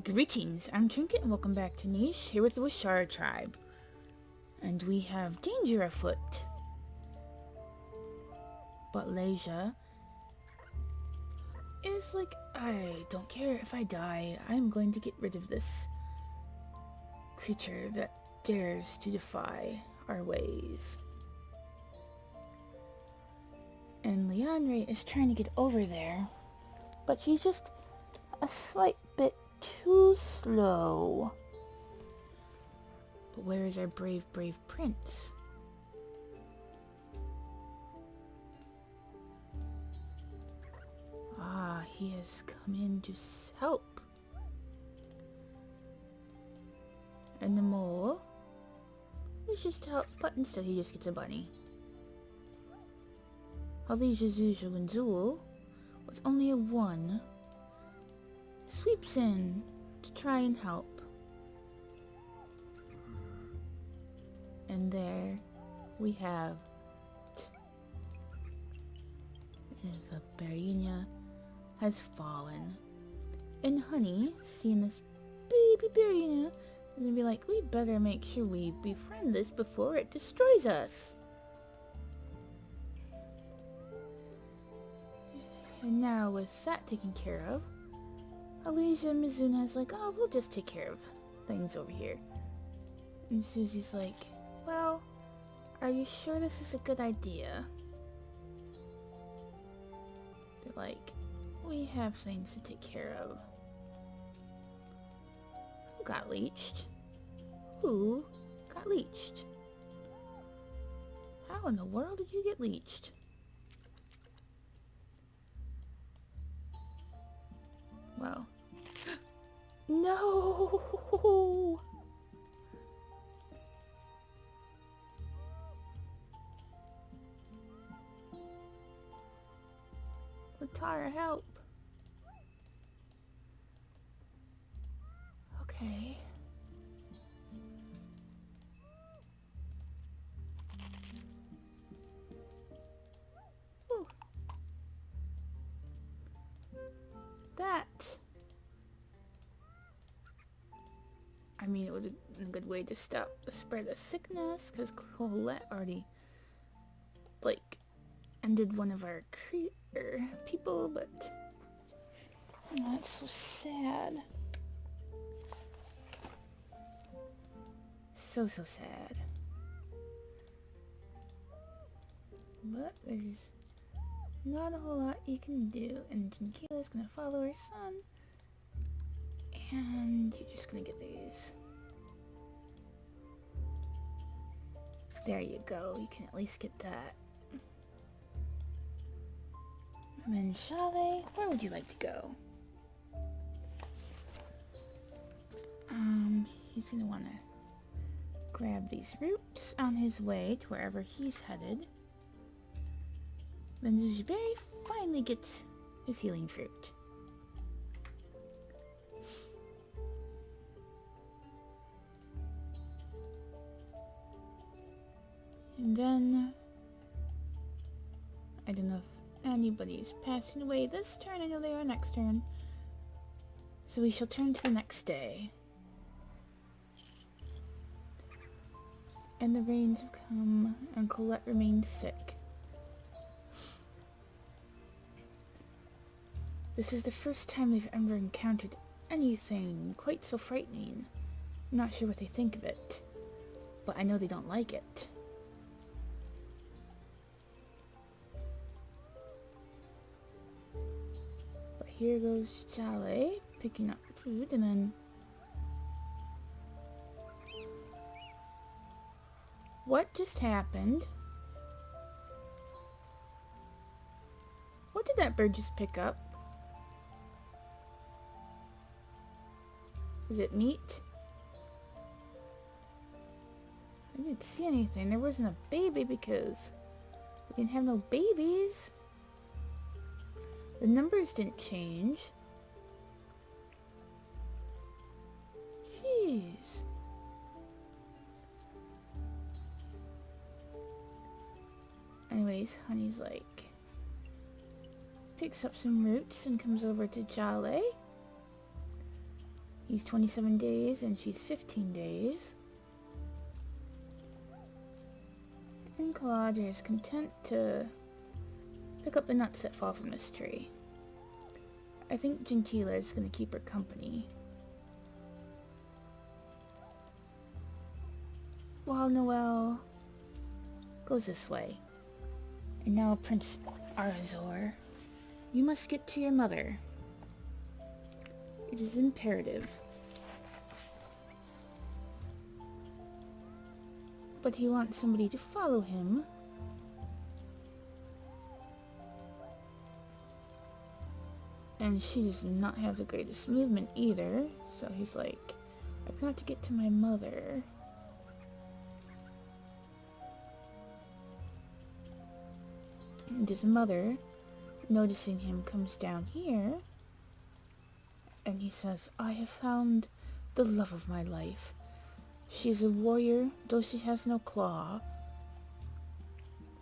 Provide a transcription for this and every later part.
Greetings, I'm Trinket and welcome back to Niche, here with the Wysharra tribe. And we have danger afoot. But Leja is like, I don't care if I die, I'm going to get rid of this creature that dares to defy our ways. And Leandre is trying to get over there, but she's just a slight bit too slow. But where is our brave prince? Ah, he has come in to help. And the mole wishes to help, but instead he just gets a bunny. Alija Zuja and Zool, with only a 1, sweeps in to try and help. And there we have the Barina has fallen. And Honey, seeing this baby Barina, is gonna be like, we better make sure we befriend this before it destroys us. And now with that taken care of, Alija and Mizuna is like, oh, we'll just take care of things over here. And Susie's like, well, are you sure this is a good idea? They're like, we have things to take care of. Who got leeched? Who got leeched? How in the world did you get leeched? Well, no! Latara, help! Okay. Ooh. That. I mean, it would have been a good way to stop the spread of sickness, because Colette already, like, ended one of our people, but oh, that's so sad. So sad. But there's not a whole lot you can do, and Jinkila's gonna follow her son, and you're just gonna get these. There you go, you can at least get that. And then Shale, where would you like to go? He's gonna wanna grab these roots on his way to wherever he's headed. Then Zuzuberry finally gets his healing fruit. And then, I don't know if anybody's passing away this turn. I know they are next turn. So we shall turn to the next day. And the rains have come, and Colette remains sick. This is the first time they've ever encountered anything quite so frightening. I'm not sure what they think of it, but I know they don't like it. But here goes Chale picking up food, and then what just happened? What did that bird just pick up? Was it meat? I didn't see anything. There wasn't a baby because we didn't have no babies. The numbers didn't change. Jeez. Anyways, Honey's like, picks up some roots and comes over to Jale. He's 27 days and she's 15 days. And Caladra is content to pick up the nuts that fall from this tree. I think Gentila is going to keep her company, while Noelle goes this way. And now, Prince Arazor, you must get to your mother. It is imperative. But he wants somebody to follow him. And she does not have the greatest movement either. So he's like, I've got to get to my mother. And his mother, noticing him, comes down here. And he says, I have found the love of my life. She is a warrior, though she has no claw.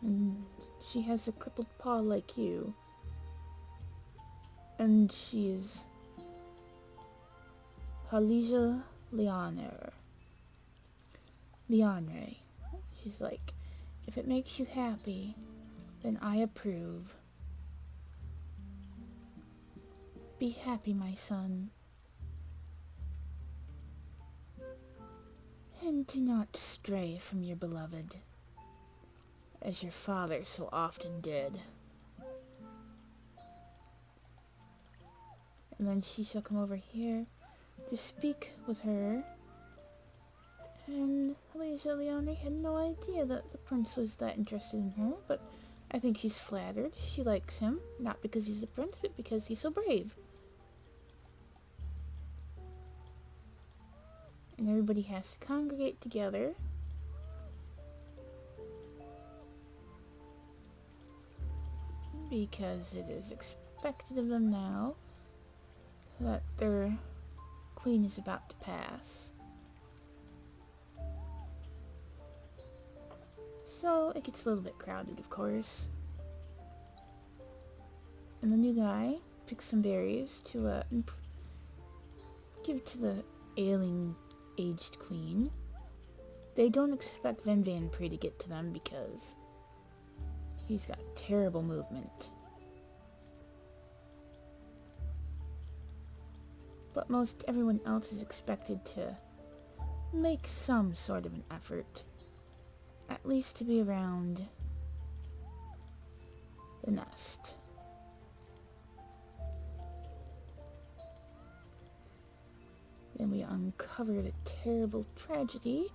And she has a crippled paw like you. And she is Halija Leonre. She's like, if it makes you happy, then I approve. Be happy, my son. And do not stray from your beloved, as your father so often did. And then she shall come over here to speak with her. And Halija Leonre had no idea that the prince was that interested in her, but I think she's flattered. She likes him, not because he's the prince, but because he's so brave. And everybody has to congregate together. Because it is expected of them now that their queen is about to pass. So it gets a little bit crowded, of course. And the new guy picks some berries to give to the ailing, aged queen. They don't expect Van Pre to get to them because he's got terrible movement. But most everyone else is expected to make some sort of an effort. At least to be around the nest. Then we uncover the terrible tragedy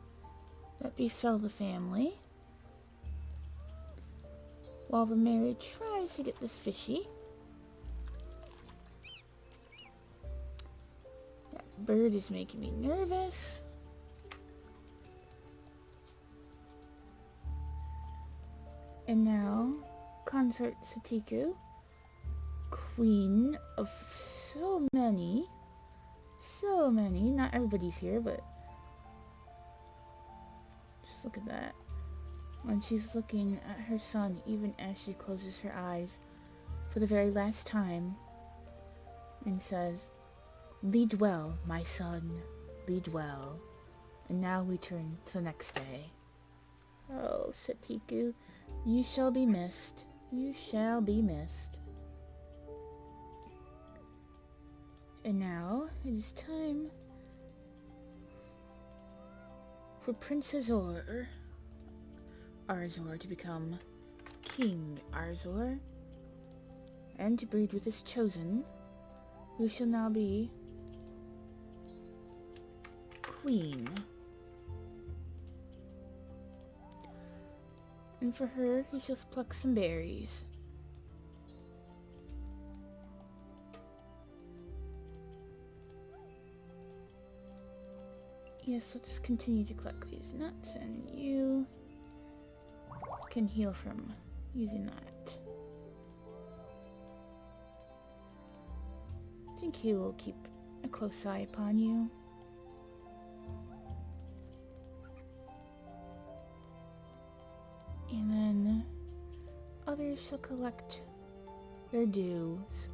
that befell the family. While the Mary tries to get this fishy. That bird is making me nervous. And now, Consort Satiku, queen of so many, not everybody's here, but just look at that. When she's looking at her son, even as she closes her eyes for the very last time, and says, lead well, my son, lead well. And now we turn to the next day. Oh, Satiku, you shall be missed. You shall be missed. And now it is time for Prince Arazor to become King Arazor and to breed with his chosen, who shall now be Queen. And for her, he shall pluck some berries. Yes, let's continue to collect these nuts, and you can heal from using that. I think he will keep a close eye upon you. And then others shall collect their dues.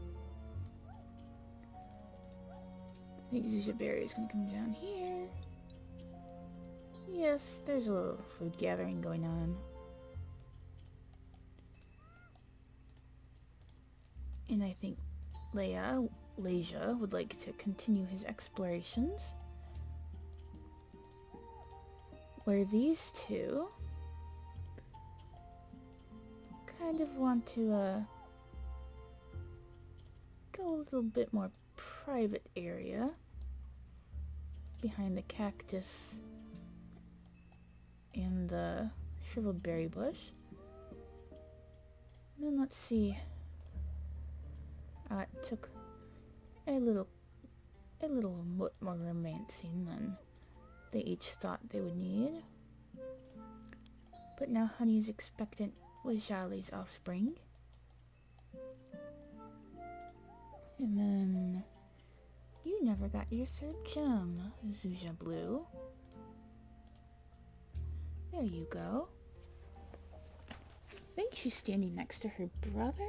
think Zuzaberry is gonna come down here. Yes, there's a little food gathering going on. And I think Leja would like to continue his explorations. Where these two kind of want to go a little bit more private area behind the cactus and the shriveled berry bush. And then let's see. It took a little more romancing than they each thought they would need. But now Honey is expectant with Jolly's offspring. And then you never got your third gem, Zuzia Blue. There you go. I think she's standing next to her brother.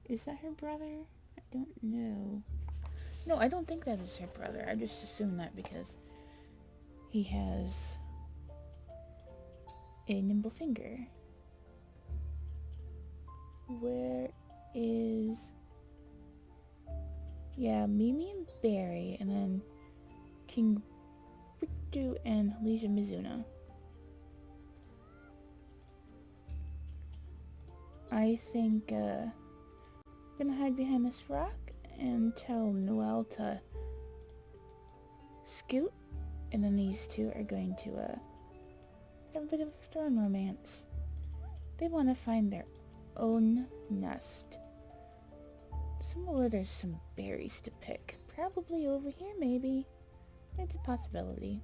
Is that her brother? I don't know. No, I don't think that is her brother. I just assumed that because he has a nimble finger. Where is... Yeah, Mimi and Barry, and then King Rikdu and Leisha Mizuna. I think, I'm gonna hide behind this rock and tell Noelle to scoot, and then these two are going to have a bit of throne romance. They want to find their own nest. Somewhere where there's some berries to pick. Probably over here, maybe. It's a possibility.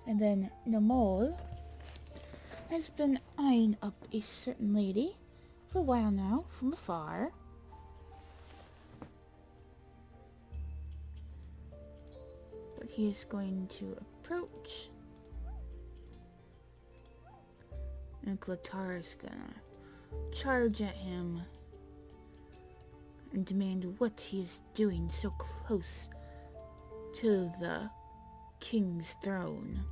And then Namol has been eyeing up a certain lady for a while now, from afar. But he is going to approach. And Clatara's gonna charge at him and demand what he is doing so close to the king's throne.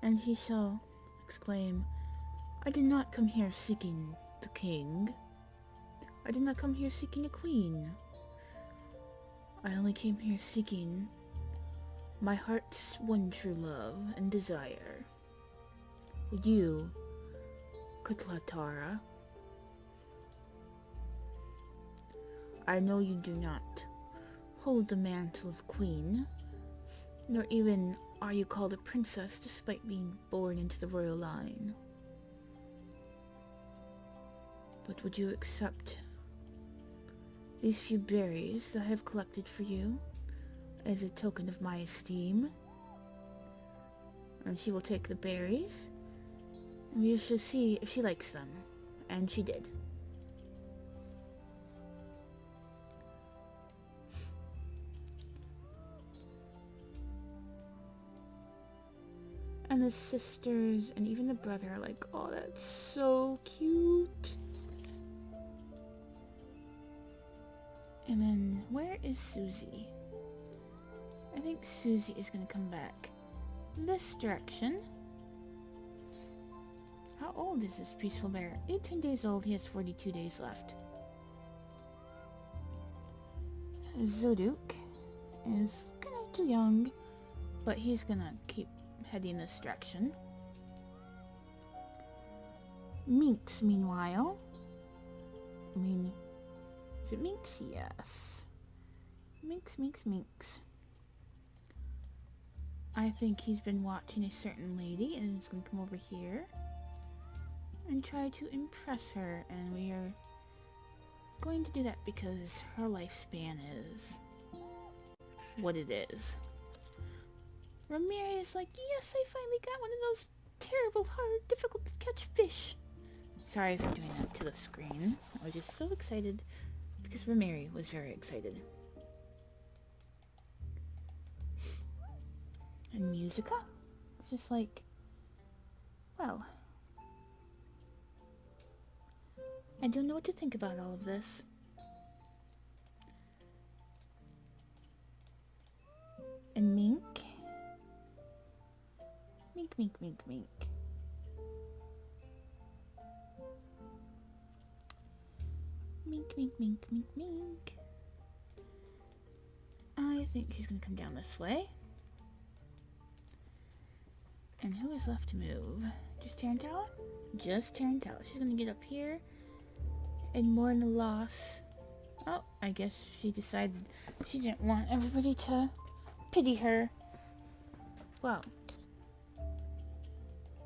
And he shall exclaim, I did not come here seeking the king. I did not come here seeking a queen. I only came here seeking my heart's one true love and desire. You, Kutlatara. I know you do not hold the mantle of queen, nor even are you called a princess despite being born into the royal line. But would you accept these few berries that I have collected for you as a token of my esteem? And she will take the berries, and we shall see if she likes them. And she did. And the sisters and even the brother are like, oh, that's so cute. And then, where is Susie? I think Susie is going to come back this direction. How old is this peaceful bear? 18 days old. He has 42 days left. Zoduk is kind of too young, but he's going to keep heading this direction. Minx, meanwhile. I mean, is it Minx? Yes. Minx. I think he's been watching a certain lady and is going to come over here and try to impress her, and we are going to do that because her lifespan is what it is. Ramirez is like, yes, I finally got one of those terrible, hard, difficult to catch fish. Sorry for doing that to the screen. I was just so excited because Ramirez was very excited. And Musica? It's just like, well, I don't know what to think about all of this. And Mink? Mink, mink, mink, mink. Mink, mink, mink, mink, mink. I think he's gonna come down this way. And who is left to move? Just Tarantella? Just Tarantella. She's gonna get up here and mourn the loss. Oh, I guess she decided she didn't want everybody to pity her. Well,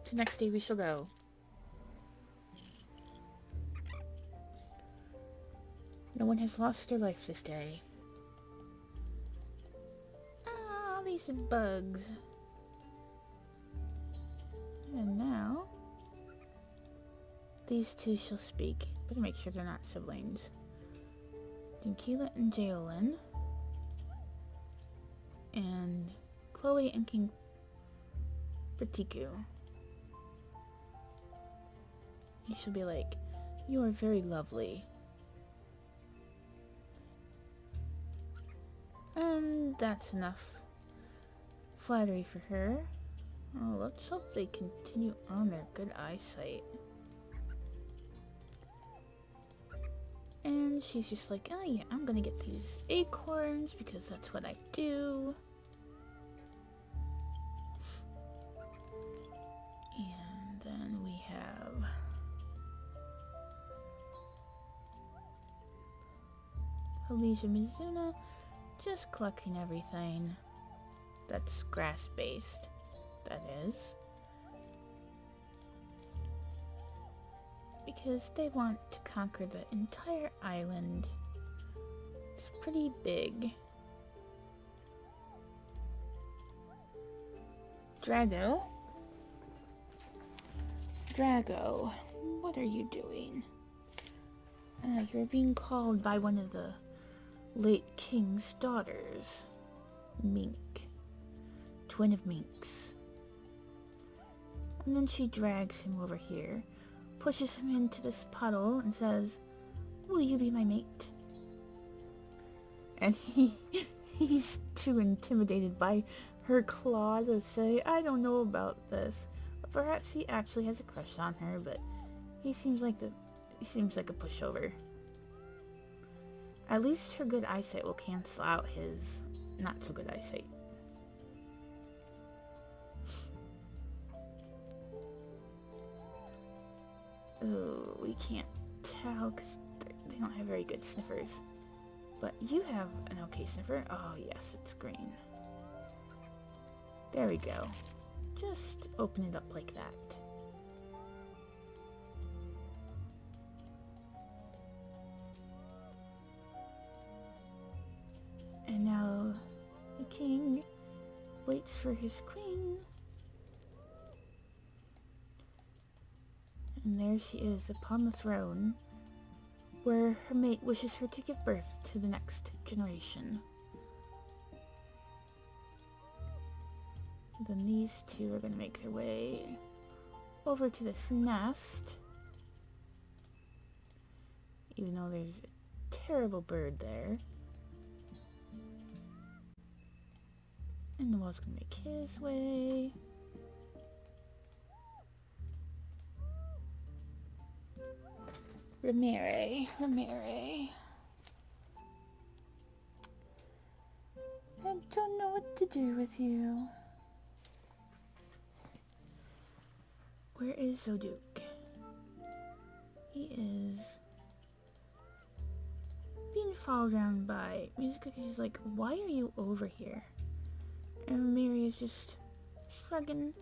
the next day we shall go. No one has lost their life this day. Ah, these bugs. And now, these two shall speak. Better make sure they're not siblings. Dinkeela and Jaelin. And Chloe and King Pratiku. He should be like, you are very lovely. And that's enough flattery for her. Oh, let's hope they continue on their good eyesight. And she's just like, oh yeah, I'm gonna get these acorns because that's what I do. And then we have Alicia Mizuna just collecting everything that's grass-based, that is. Because they want to conquer the entire island. It's pretty big. Drago, what are you doing? You're being called by one of the late king's daughters. Mink. Twin of Minks. And then she drags him over here, pushes him into this puddle, and says, will you be my mate? And he's too intimidated by her claw to say, I don't know about this. But perhaps he actually has a crush on her, but he seems like a pushover. At least her good eyesight will cancel out his not so good eyesight. Oh, we can't tell because they don't have very good sniffers. But you have an okay sniffer. Oh yes, it's green. There we go. Just open it up like that. And now the king waits for his queen. And there she is upon the throne, where her mate wishes her to give birth to the next generation. Then these two are going to make their way over to this nest. Even though there's a terrible bird there. And Noel's going to make his way. Ramire. I don't know what to do with you. Where is Zoduk? He is being followed around by Musica. He's like, why are you over here? And Ramire is just shrugging,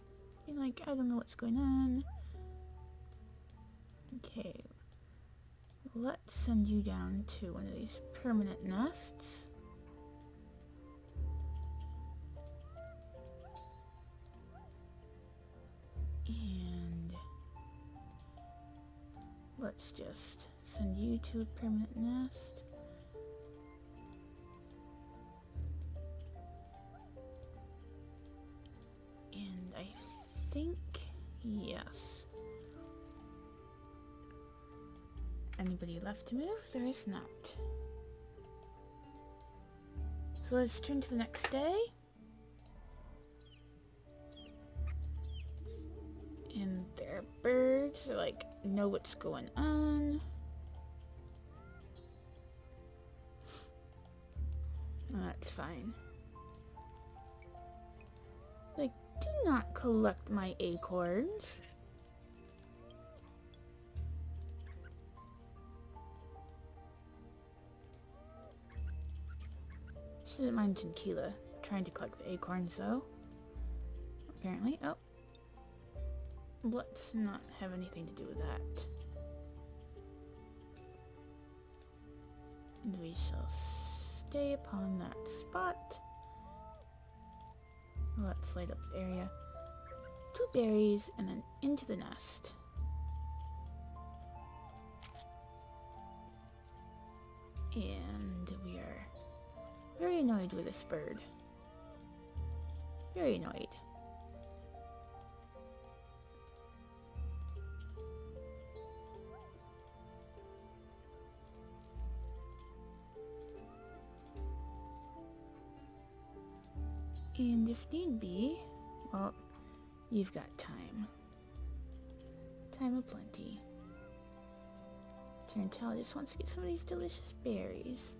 being like, I don't know what's going on. Okay. Let's send you down to one of these permanent nests. And let's just send you to a permanent nest. And I think, yes. anybody left to move? There is not. So let's turn to the next day. And their birds are like, know what's going on. Oh, that's fine. Like, do not collect my acorns. She doesn't mind Tequila trying to collect the acorns, though. Apparently. Oh. Let's not have anything to do with that. And we shall stay upon that spot. Let's light up the area. 2 berries and then into the nest. And we are very annoyed with this bird. Very annoyed. And if need be, well, you've got time. Time aplenty. Tarantella just wants to get some of these delicious berries.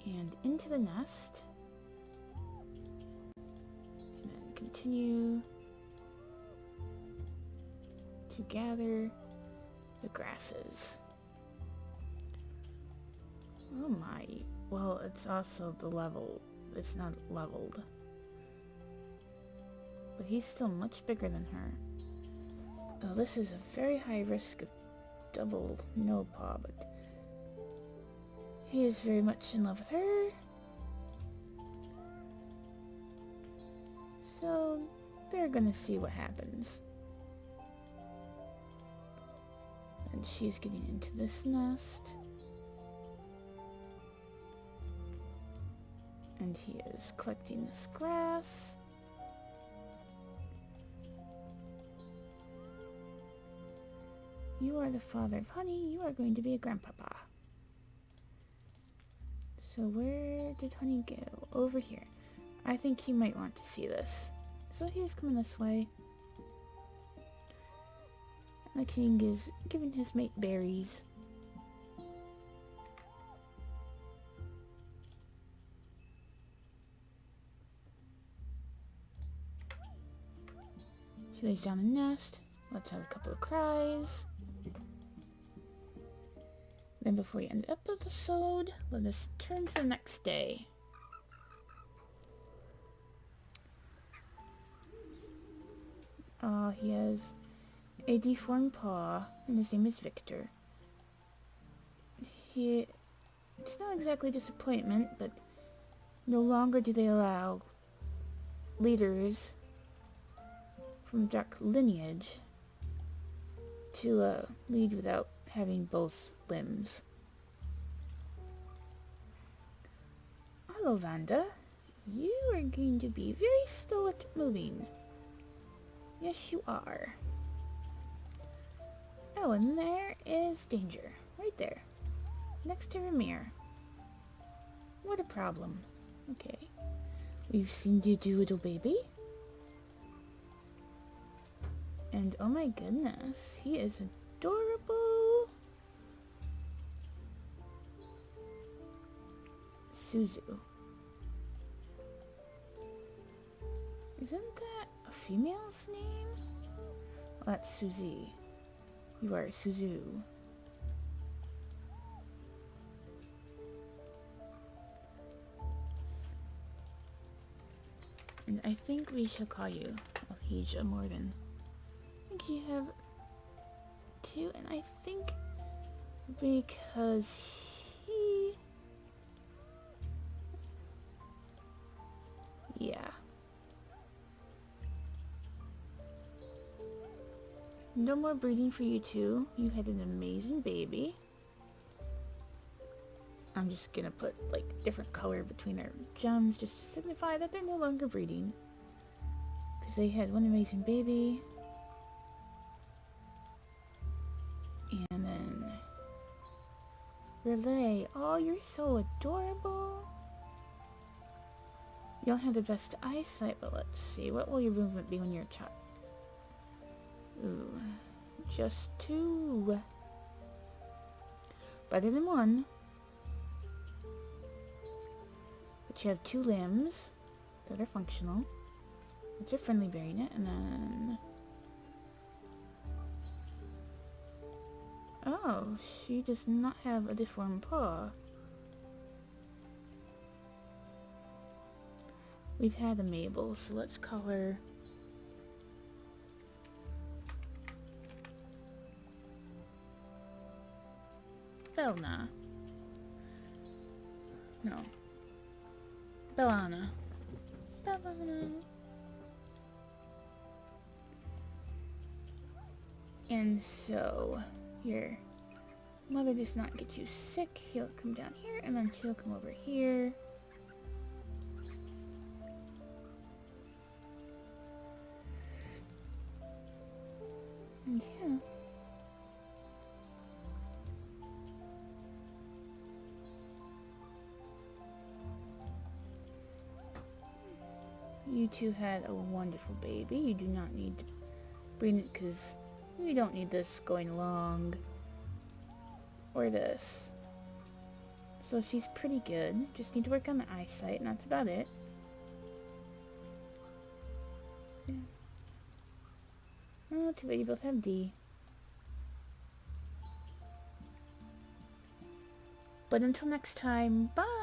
And into the nest. And then continue to gather the grasses. Oh my. Well, it's also the level. It's not leveled. But he's still much bigger than her. Oh, this is a very high risk of double no paw, but he is very much in love with her. So they're gonna see what happens. And she's getting into this nest. And he is collecting this grass. You are the father of Honey. You are going to be a grandpapa. So where did Honey go? Over here. I think he might want to see this. So he's coming this way. And the king is giving his mate berries. She lays down a nest. Let's have a couple of cries. Then before we end the episode, let us turn to the next day. He has a deformed paw, and his name is Victor. It's not exactly disappointment, but no longer do they allow leaders from dark lineage to lead without having both limbs. Hello, Vanda. You are going to be very slow at moving. Yes, you are. Oh, and there is Danger. Right there. Next to Ramir. What a problem. Okay. We've seen you do, little baby. And oh my goodness, he is adorable. Suzu. Isn't that a female's name? Oh, that's Suzy. You are Suzu. And I think we shall call you Alhesia Morgan. I think you have 2, and I think because he... Yeah. No more breeding for you two. You had an amazing baby. I'm just gonna put like different color between their gems just to signify that they're no longer breeding. Because they had one amazing baby. Relay. Oh, you're so adorable. You don't have the best eyesight, but let's see. What will your movement be when you're a child? Ooh. Just 2. Better than 1. But you have 2 limbs that are functional. It's a friendly baronet, and then... Oh, she does not have a deformed paw. We've had a Mabel, so let's call her... Belna. No. Bellana. Bellana. And so, your mother does not get you sick. He'll come down here, and then she'll come over here. And yeah. You two had a wonderful baby. You do not need to bring it because we don't need this going along. Or this. So she's pretty good. Just need to work on the eyesight and that's about it. Yeah. Oh, too bad you both have D. But until next time, bye!